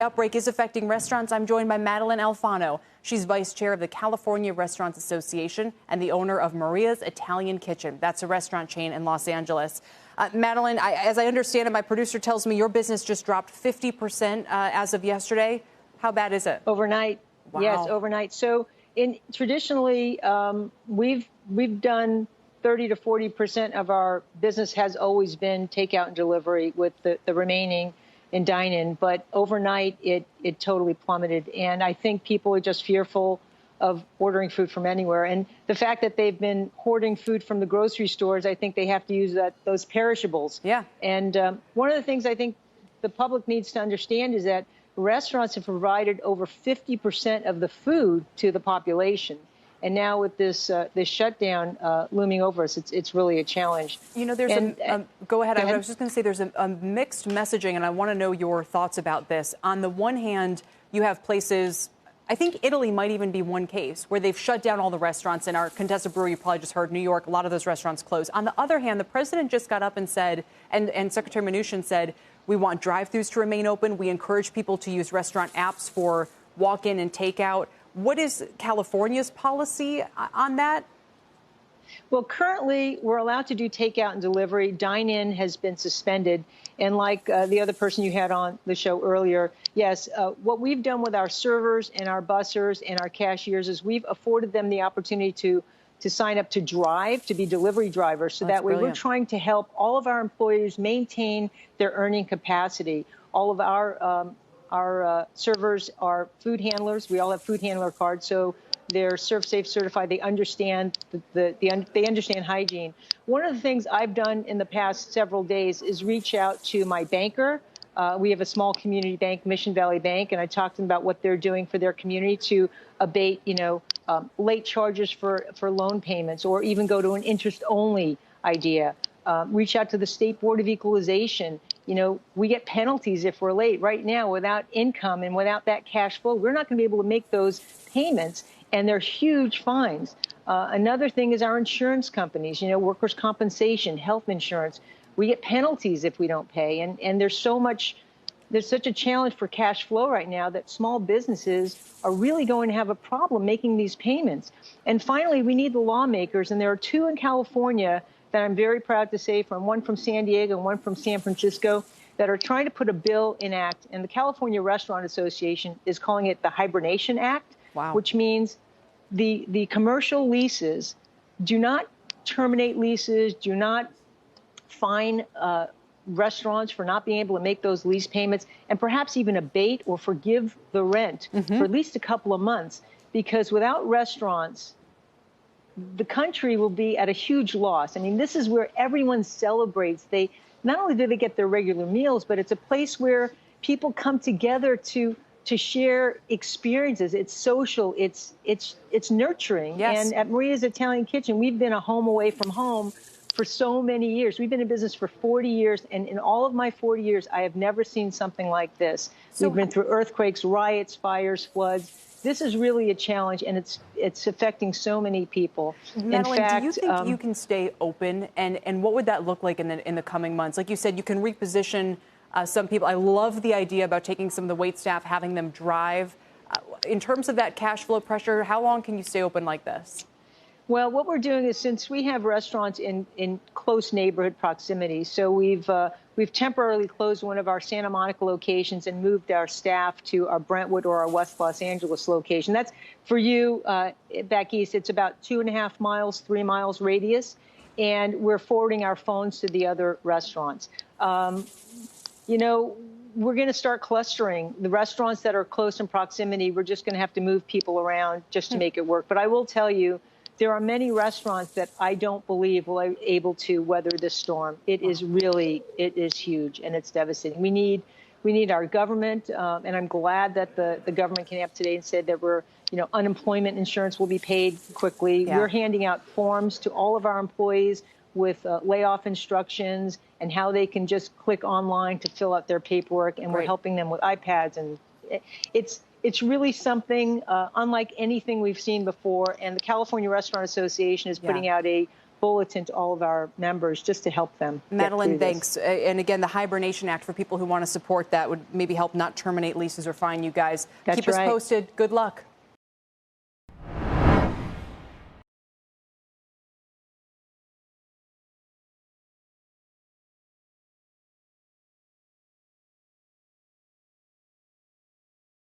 Outbreak is affecting restaurants. I'm joined by Madelyn Alfano. She's vice chair of the California Restaurants Association and the owner of Maria's Italian Kitchen. That's a restaurant chain in Los Angeles. Madelyn, as I understand it, my producer tells me your business just dropped 50% as of yesterday. How bad is it? Overnight. Wow. Yes, overnight. So traditionally, we've done 30 to 40% of our business has always been takeout and delivery, with the remaining in dine-in, but overnight it totally plummeted. And I think people are just fearful of ordering food from anywhere. And the fact that they've been hoarding food from the grocery stores, I think they have to use those perishables. Yeah. And one of the things I think the public needs to understand is that restaurants have provided over 50% of the food to the population. And now with this shutdown looming over us, it's really a challenge. You know, there's go ahead. I was just going to say there's a mixed messaging, and I want to know your thoughts about this. On the one hand, you have places, I think Italy might even be one case, where they've shut down all the restaurants. In our Contessa Brewery, you probably just heard, New York, a lot of those restaurants closed. On the other hand, the president just got up and said, and Secretary Mnuchin said, we want drive-thrus to remain open. We encourage people to use restaurant apps for walk-in and takeout. What is California's policy on that? Well, currently, we're allowed to do takeout and delivery. Dine-in has been suspended. And like the other person you had on the show earlier, yes, what we've done with our servers and our bussers and our cashiers is we've afforded them the opportunity to sign up to drive, to be delivery drivers. So that way we're trying to help all of our employees maintain their earning capacity. All of our servers are food handlers. We all have food handler cards, so they're ServSafe certified. They understand they understand hygiene. One of the things I've done in the past several days is reach out to my banker. We have a small community bank, Mission Valley Bank, and I talked to them about what they're doing for their community to abate, late charges for loan payments, or even go to an interest-only idea. Reach out to the State Board of Equalization. We get penalties if we're late. Right now, without income and without that cash flow, we're not going to be able to make those payments, and they're huge fines. Another thing is our insurance companies, workers' compensation, health insurance. We get penalties if we don't pay, and there's such a challenge for cash flow right now that small businesses are really going to have a problem making these payments. And finally, we need the lawmakers, and there are two in California that I'm very proud to say, one from San Diego and one from San Francisco, that are trying to put a bill in act. And the California Restaurant Association is calling it the Hibernation Act, which means the commercial leases do not terminate leases, do not fine restaurants for not being able to make those lease payments, and perhaps even abate or forgive the rent for at least a couple of months. Because without restaurants, the country will be at a huge loss. I mean, this is where everyone celebrates. They not only do they get their regular meals, but it's a place where people come together to share experiences. It's social. It's nurturing. Yes. And at Maria's Italian Kitchen, we've been a home away from home for so many years. We've been in business for 40 years, and in all of my 40 years, I have never seen something like this. We've been through earthquakes, riots, fires, floods. This is really a challenge, and it's affecting so many people. Madelyn, do you think you can stay open, and what would that look like in the coming months? Like you said, you can reposition some people. I love the idea about taking some of the wait staff, having them drive. In terms of that cash flow pressure, how long can you stay open like this? Well, what we're doing is, since we have restaurants in close neighborhood proximity, so we've temporarily closed one of our Santa Monica locations and moved our staff to our Brentwood or our West Los Angeles location. That's, for you back east, it's about 2.5 miles, 3 miles radius, and we're forwarding our phones to the other restaurants. We're going to start clustering. The restaurants that are close in proximity, we're just going to have to move people around just to make it work. But I will tell you, there are many restaurants that I don't believe will be able to weather this storm. It is huge, and it's devastating. We need our government, and I'm glad that the government came up today and said that unemployment insurance will be paid quickly. Yeah. We're handing out forms to all of our employees with layoff instructions and how they can just click online to fill out their paperwork, and we're helping them with iPads, and it's really something unlike anything we've seen before. And the California Restaurant Association is putting out a bulletin to all of our members just to help them. Madelyn, thanks. And again, the Hibernation Act, for people who want to support that, would maybe help not terminate leases or fine you guys. That's Keep us posted. Good luck.